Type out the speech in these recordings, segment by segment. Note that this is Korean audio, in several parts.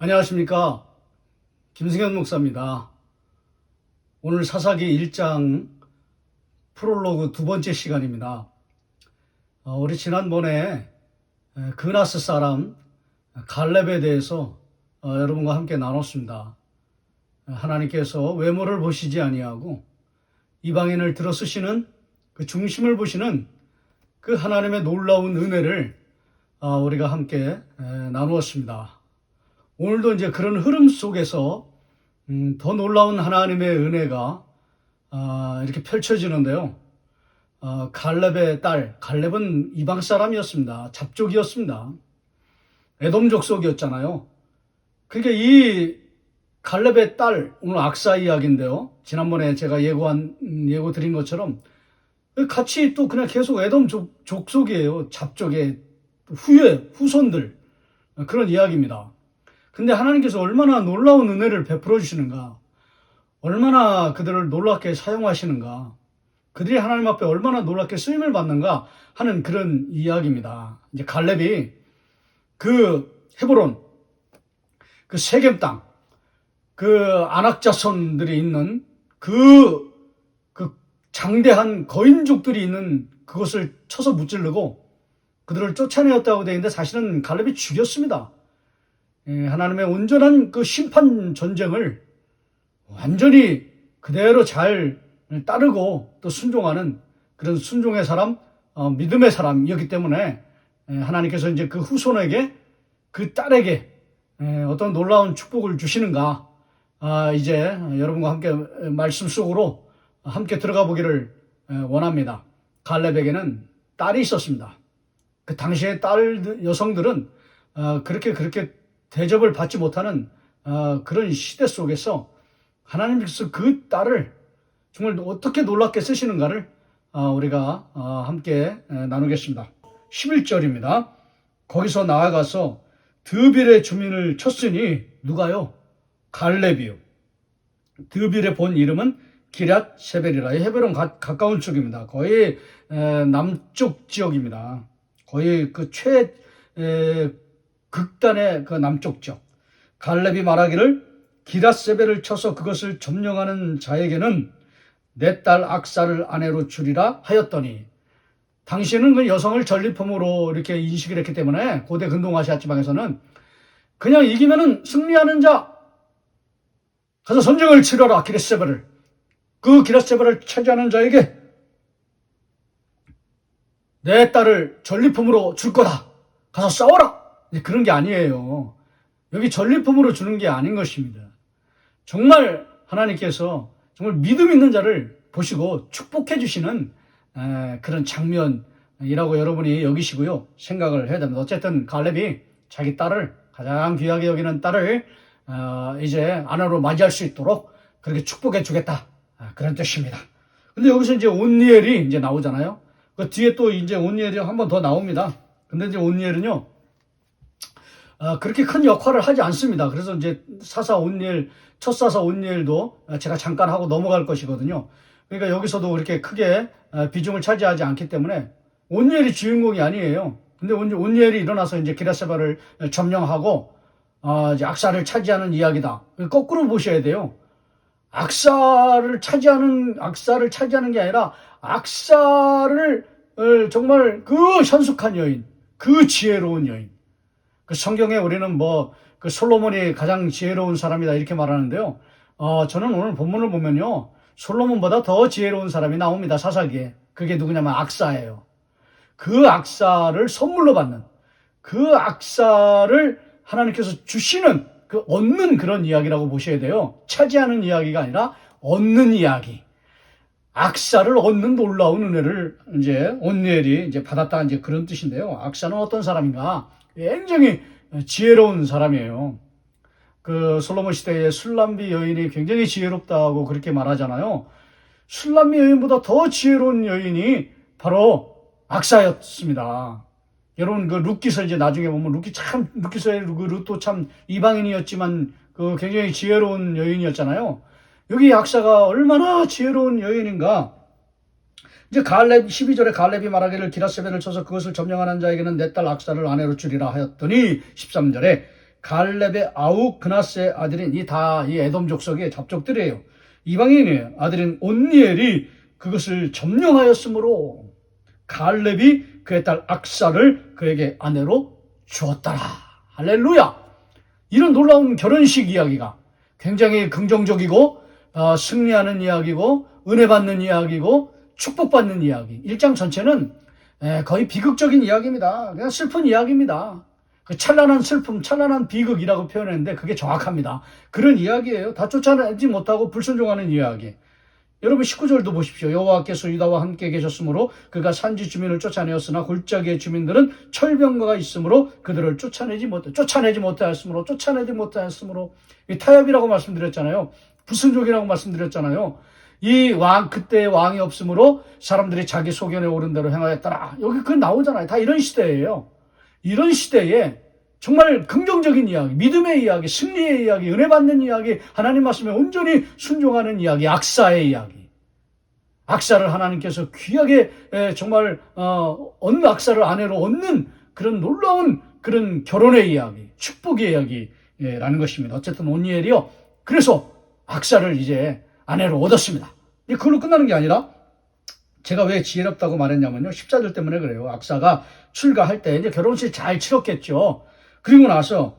안녕하십니까. 김승현 목사입니다. 오늘 사사기 1장 프롤로그 두 번째 시간입니다. 우리 지난번에 그나스 사람 갈렙에 대해서 여러분과 함께 나눴습니다. 하나님께서 외모를 보시지 아니하고 이방인을 들어 쓰시는 그 중심을 보시는 그 하나님의 놀라운 은혜를 우리가 함께 나누었습니다. 오늘도 이제 그런 흐름 속에서 더 놀라운 하나님의 은혜가 이렇게 펼쳐지는데요. 갈렙의 딸, 갈렙은 이방 사람이었습니다. 잡족이었습니다. 에돔 족속이었잖아요. 그러니까 이 갈렙의 딸, 오늘 악사 이야기인데요. 지난번에 제가 예고 드린 것처럼 같이 또 그냥 계속 에돔 족속이에요. 잡족의 후손들. 그런 이야기입니다. 근데 하나님께서 얼마나 놀라운 은혜를 베풀어 주시는가, 얼마나 그들을 놀랍게 사용하시는가, 그들이 하나님 앞에 얼마나 놀랍게 쓰임을 받는가 하는 그런 이야기입니다. 이제 갈렙이 그 헤브론, 그 세겜 땅, 그 아낙 자손들이 있는 그 장대한 거인족들이 있는 그곳을 쳐서 무찌르고 그들을 쫓아내었다고 되어 있는데 사실은 갈렙이 죽였습니다. 하나님의 온전한 그 심판 전쟁을 완전히 그대로 잘 따르고 또 순종하는 그런 순종의 사람, 믿음의 사람이었기 때문에 하나님께서 이제 그 후손에게, 그 딸에게 어떤 놀라운 축복을 주시는가, 이제 여러분과 함께 말씀 속으로 함께 들어가 보기를 원합니다. 갈렙에게는 딸이 있었습니다. 그 당시의 여성들은 그렇게 대접을 받지 못하는 그런 시대 속에서 하나님께서 그 딸을 정말 어떻게 놀랍게 쓰시는가를 우리가 함께 나누겠습니다. 11절입니다. 거기서 나아가서 드빌의 주민을 쳤으니 누가요? 갈렙이요. 드빌의 본 이름은 기럇 세벨이라. 헤브론 가까운 쪽입니다. 거의 남쪽 지역입니다. 거의 그 극단의 그 남쪽 지역. 갈렙이 말하기를 기럇세벨을 쳐서 그것을 점령하는 자에게는 내 딸 악사를 아내로 주리라 하였더니, 당시에는 그 여성을 전리품으로 이렇게 인식을 했기 때문에 고대 근동아시아 지방에서는 그냥 이기면은 승리하는 자 가서 전쟁을 치러라. 기럇세벨을, 그 기럇세벨을 차지하는 자에게 내 딸을 전리품으로 줄 거다. 가서 싸워라. 그런 게 아니에요. 여기 전리품으로 주는 게 아닌 것입니다. 정말 하나님께서 정말 믿음 있는 자를 보시고 축복해 주시는 그런 장면이라고 여러분이 여기시고요. 생각을 해야 됩니다. 어쨌든 갈렙이 자기 딸을, 가장 귀하게 여기는 딸을 이제 아내로 맞이할 수 있도록 그렇게 축복해 주겠다. 그런 뜻입니다. 근데 여기서 이제 온니엘이 이제 나오잖아요. 그 뒤에 또 이제 온니엘이 한 번 더 나옵니다. 근데 이제 온니엘은요, 그렇게 큰 역할을 하지 않습니다. 그래서 이제 첫 사사 온니엘도 제가 잠깐 하고 넘어갈 것이거든요. 그러니까 여기서도 그렇게 크게 비중을 차지하지 않기 때문에 온니엘이 주인공이 아니에요. 근데 온니엘이 일어나서 이제 기럇세벨을 점령하고 이제 악사를 차지하는 이야기다. 거꾸로 보셔야 돼요. 악사를 차지하는 게 아니라 악사를 정말 그 현숙한 여인, 그 지혜로운 여인. 그 성경에 우리는 그 솔로몬이 가장 지혜로운 사람이다 이렇게 말하는데요. 저는 오늘 본문을 보면요, 솔로몬보다 더 지혜로운 사람이 나옵니다. 사사기에. 그게 누구냐면 악사예요. 그 악사를 선물로 받는, 그 악사를 하나님께서 주시는, 그 얻는 그런 이야기라고 보셔야 돼요. 차지하는 이야기가 아니라 얻는 이야기. 악사를 얻는 놀라운 은혜를 이제 온니엘이 이제 받았다, 이제 그런 뜻인데요. 악사는 어떤 사람인가? 굉장히 지혜로운 사람이에요. 그 솔로몬 시대의 술람비 여인이 굉장히 지혜롭다고 그렇게 말하잖아요. 술람비 여인보다 더 지혜로운 여인이 바로 악사였습니다. 여러분, 그 룻기서 이제 나중에 보면 룻기서의 그 룻도 참 이방인이었지만 그 굉장히 지혜로운 여인이었잖아요. 여기 악사가 얼마나 지혜로운 여인인가. 이제 12절에 갈렙이 말하기를 기럇세벨을 쳐서 그것을 점령하는 자에게는 내 딸 악사를 아내로 주리라 하였더니 13절에 갈렙의 아우 그나스의 아들인 이 에돔 족속의 잡족들이에요. 이방인의 아들인 온니엘이 그것을 점령하였으므로 갈렙이 그의 딸 악사를 그에게 아내로 주었더라. 할렐루야. 이런 놀라운 결혼식 이야기가 굉장히 긍정적이고 승리하는 이야기고 은혜 받는 이야기고 축복받는 이야기. 1장 전체는 거의 비극적인 이야기입니다. 그냥 슬픈 이야기입니다. 그 찬란한 슬픔, 찬란한 비극이라고 표현했는데 그게 정확합니다. 그런 이야기예요. 다 쫓아내지 못하고 불순종하는 이야기. 여러분 19절도 보십시오. 여호와께서 유다와 함께 계셨으므로 그가 산지 주민을 쫓아내었으나 골짜기의 주민들은 철병거가 있으므로 그들을 쫓아내지 못하였으므로 타협이라고 말씀드렸잖아요. 불순종이라고 말씀드렸잖아요. 그때의 왕이 없으므로 사람들이 자기 소견에 오른 대로 행하였더라. 여기 그 나오잖아요. 다 이런 시대예요. 이런 시대에 정말 긍정적인 이야기, 믿음의 이야기, 승리의 이야기, 은혜 받는 이야기, 하나님 말씀에 온전히 순종하는 이야기, 악사의 이야기. 악사를 하나님께서 귀하게 정말 악사를 아내로 얻는 그런 놀라운 그런 결혼의 이야기, 축복의 이야기라는 것입니다. 어쨌든 온니엘이요. 그래서 악사를 이제 아내로 얻었습니다. 그걸로 끝나는 게 아니라 제가 왜 지혜롭다고 말했냐면요. 14절 때문에 그래요. 악사가 출가할 때 이제 결혼식 잘 치렀겠죠. 그리고 나서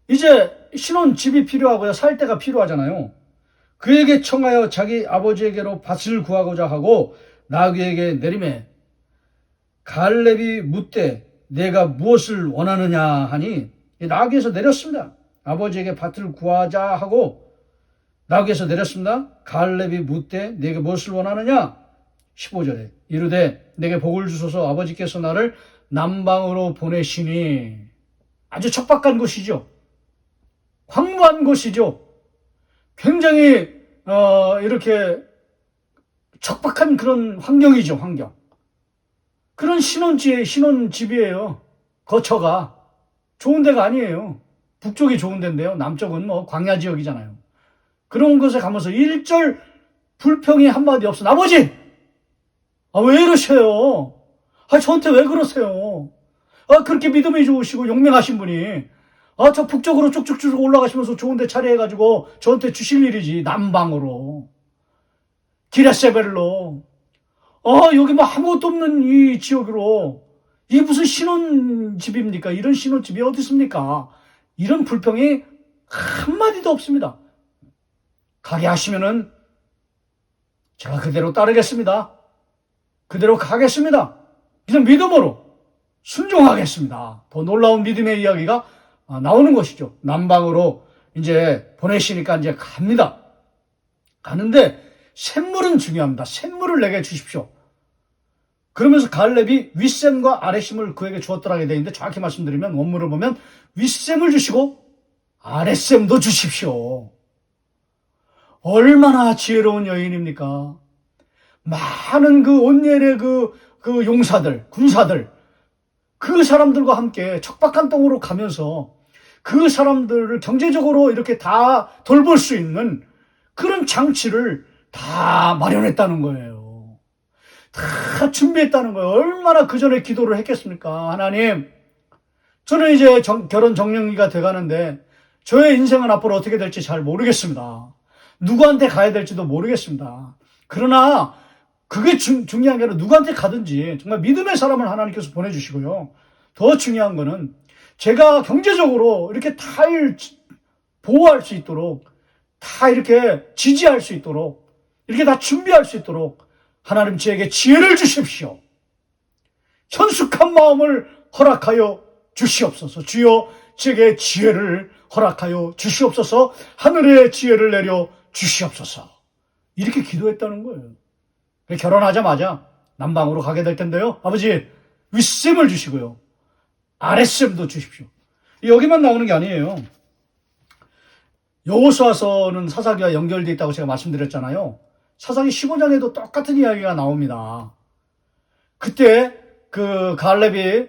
이제 신혼집이 필요하고요. 살 데가 필요하잖아요. 그에게 청하여 자기 아버지에게로 밭을 구하고자 하고 나귀에게 내리매 갈렙이 묻되 내가 무엇을 원하느냐 하니 나귀에서 내렸습니다. 아버지에게 밭을 구하자 하고 나귀에서 내렸습니다. 갈렙이 묻되 내게 무엇을 원하느냐 15절에 이르되 내게 복을 주소서 아버지께서 나를 남방으로 보내시니 아주 척박한 곳이죠. 황무한 곳이죠. 굉장히 이렇게 척박한 그런 환경이죠. 환경. 그런 신혼집이에요. 거처가 좋은 데가 아니에요. 북쪽이 좋은 데인데요. 남쪽은 광야 지역이잖아요. 그런 곳에 가면서 1절 불평이 한마디 없어. 아버지! 왜 이러셔요? 저한테 왜 그러세요? 그렇게 믿음이 좋으시고 용맹하신 분이 저 북쪽으로 쭉쭉쭉 올라가시면서 좋은 데 차례해가지고 저한테 주실 일이지. 남방으로 기레세벨로 여기 아무것도 없는 이 지역으로 이게 무슨 신혼집입니까? 이런 신혼집이 어디 있습니까? 이런 불평이 한마디도 없습니다. 가게 하시면은 제가 그대로 따르겠습니다. 그대로 가겠습니다. 그냥 믿음으로 순종하겠습니다. 더 놀라운 믿음의 이야기가 나오는 것이죠. 남방으로 이제 보내시니까 이제 갑니다. 가는데 샘물은 중요합니다. 샘물을 내게 주십시오. 그러면서 갈렙이 윗샘과 아랫샘을 그에게 주었더라게 되어 있는데 정확히 말씀드리면 원문을 보면 윗샘을 주시고 아랫샘도 주십시오. 얼마나 지혜로운 여인입니까? 많은 그 온니엘의 그 용사들, 군사들, 그 사람들과 함께 척박한 땅으로 가면서 그 사람들을 경제적으로 이렇게 다 돌볼 수 있는 그런 장치를 다 마련했다는 거예요. 다 준비했다는 거예요. 얼마나 그 전에 기도를 했겠습니까? 하나님, 저는 이제 결혼 정년기가 돼가는데 저의 인생은 앞으로 어떻게 될지 잘 모르겠습니다. 누구한테 가야 될지도 모르겠습니다. 그러나 그게 중요한 게 아니라 누구한테 가든지 정말 믿음의 사람을 하나님께서 보내주시고요. 더 중요한 거는 제가 경제적으로 이렇게 다 보호할 수 있도록, 다 이렇게 지지할 수 있도록, 이렇게 다 준비할 수 있도록 하나님 저에게 지혜를 주십시오. 현숙한 마음을 허락하여 주시옵소서. 주여 제게 지혜를 허락하여 주시옵소서. 하늘의 지혜를 내려 주시옵소서. 이렇게 기도했다는 거예요. 결혼하자마자 남방으로 가게 될 텐데요. 아버지, 윗셈을 주시고요. 아랫셈도 주십시오. 여기만 나오는 게 아니에요. 여호수아서는 사사기와 연결되어 있다고 제가 말씀드렸잖아요. 사사기 15장에도 똑같은 이야기가 나옵니다. 그때 그 갈렙이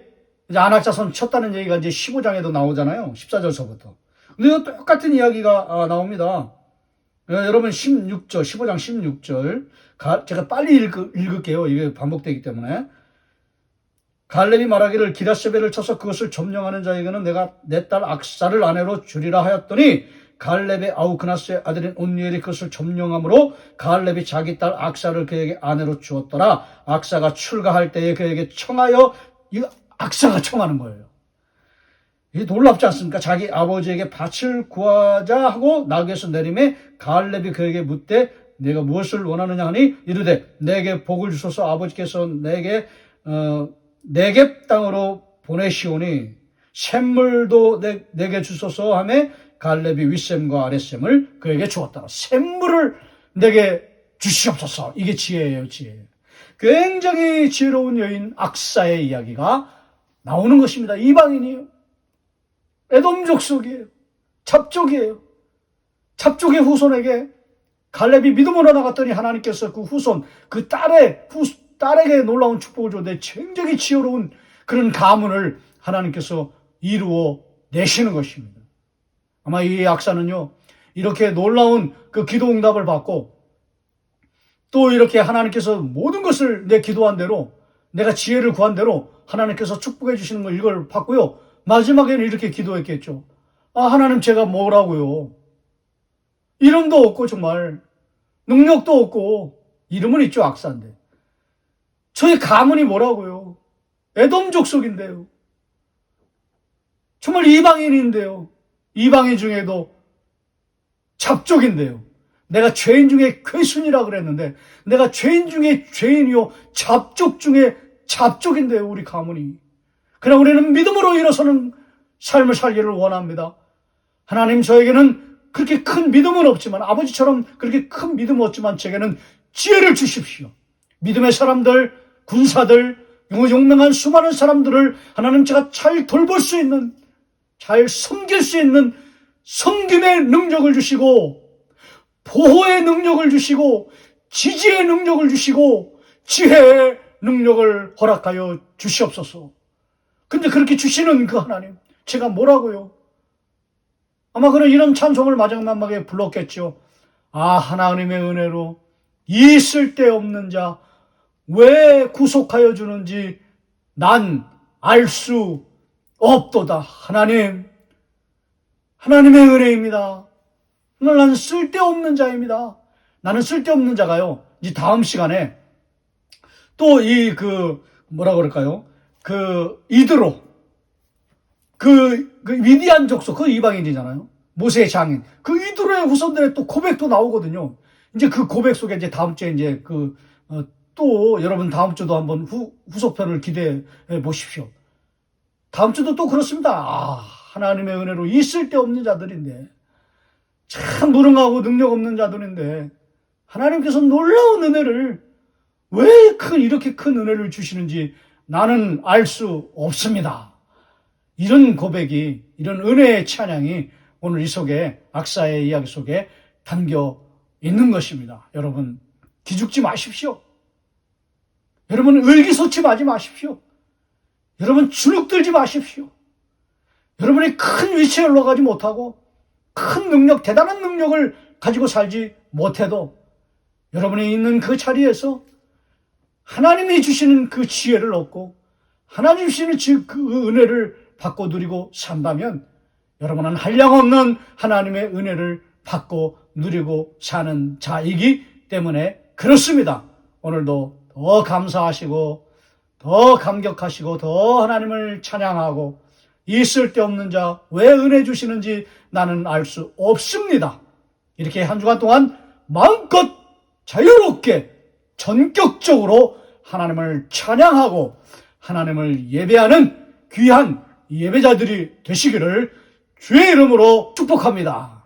이제 안악자손 쳤다는 얘기가 이제 15장에도 나오잖아요. 14절서부터. 근데 똑같은 이야기가 나옵니다. 여러분 16절, 15장 16절. 제가 빨리 읽을게요. 이게 반복되기 때문에. 갈렙이 말하기를 기라세벨을 쳐서 그것을 점령하는 자에게는 내가 내 딸 악사를 아내로 주리라 하였더니 갈렙의 아우 그나스의 아들인 온니엘이 그것을 점령함으로 갈렙이 자기 딸 악사를 그에게 아내로 주었더라. 악사가 출가할 때에 그에게 청하여, 이 악사가 청하는 거예요. 이게 놀랍지 않습니까? 자기 아버지에게 밭을 구하자 하고 나귀에서 내림에 갈렙이 그에게 묻되 내가 무엇을 원하느냐 하니 이르되 내게 복을 주소서 아버지께서 내게 네겝 땅으로 보내시오니 샘물도 내게 주소서 하며 갈렙이 윗샘과 아랫샘을 그에게 주었다. 샘물을 내게 주시옵소서. 이게 지혜예요, 지혜. 굉장히 지혜로운 여인 악사의 이야기가 나오는 것입니다. 이방인이에요. 에돔 족속이에요. 잡족이에요. 잡족의 후손에게 갈렙이 믿음으로 나갔더니 하나님께서 그 후손, 그 딸에게 놀라운 축복을 줬는데 굉장히 지혜로운 그런 가문을 하나님께서 이루어 내시는 것입니다. 아마 이 악사는요, 이렇게 놀라운 그 기도 응답을 받고 또 이렇게 하나님께서 모든 것을 내 기도한 대로, 내가 지혜를 구한 대로 하나님께서 축복해 주시는 걸 이걸 받고요. 마지막에는 이렇게 기도했겠죠. 아, 하나님 제가 뭐라고요? 이름도 없고 정말 능력도 없고 이름은 있죠, 악사인데. 저의 가문이 뭐라고요? 에돔 족속인데요. 정말 이방인인데요. 이방인 중에도 잡족인데요. 내가 죄인 중에 괴순이라 그랬는데 내가 죄인 중에 죄인이요 잡족 중에 잡족인데요. 우리 가문이. 그러나 우리는 믿음으로 일어서는 삶을 살기를 원합니다. 하나님 저에게는 그렇게 큰 믿음은 없지만 아버지처럼 그렇게 큰 믿음은 없지만 제게는 지혜를 주십시오. 믿음의 사람들, 군사들, 용맹한 수많은 사람들을 하나님 제가 잘 돌볼 수 있는, 잘 섬길 수 있는 섬김의 능력을 주시고 보호의 능력을 주시고 지지의 능력을 주시고 지혜의 능력을 허락하여 주시옵소서. 근데 그렇게 주시는 그 하나님, 제가 뭐라고요? 아마 그는 이런 찬송을 마지막에 불렀겠죠. 아, 하나님의 은혜로 이 쓸데없는 자 왜 구속하여 주는지 난 알 수 없도다. 하나님, 하나님의 은혜입니다. 난 쓸데없는 자입니다. 나는 쓸데없는 자가요. 이제 다음 시간에 또 뭐라 그럴까요? 이드로, 미디안 족속, 그 이방인이잖아요. 모세의 장인. 그 이드로의 후손들의 또 고백도 나오거든요. 이제 그 고백 속에 이제 다음 주에 이제 또 여러분 다음 주도 한번 후속편을 기대해 보십시오. 다음 주도 또 그렇습니다. 아, 하나님의 은혜로 있을 데 없는 자들인데, 참 무능하고 능력 없는 자들인데, 하나님께서 놀라운 은혜를, 이렇게 큰 은혜를 주시는지 나는 알 수 없습니다. 이런 고백이, 이런 은혜의 찬양이 오늘 이 속에, 악사의 이야기 속에 담겨 있는 것입니다. 여러분, 기죽지 마십시오. 여러분, 의기소침하지 마십시오. 여러분, 주눅들지 마십시오. 여러분이 큰 위치에 올라가지 못하고 큰 능력, 대단한 능력을 가지고 살지 못해도 여러분이 있는 그 자리에서 하나님이 주시는 그 지혜를 얻고 하나님 주시는 그 은혜를 받고 누리고 산다면 여러분은 한량없는 하나님의 은혜를 받고 누리고 사는 자이기 때문에 그렇습니다. 오늘도 더 감사하시고 더 감격하시고 더 하나님을 찬양하고 이 쓸데없는 자 왜 은혜 주시는지 나는 알 수 없습니다. 이렇게 한 주간 동안 마음껏 자유롭게 전격적으로 하나님을 찬양하고 하나님을 예배하는 귀한 예배자들이 되시기를 주의 이름으로 축복합니다.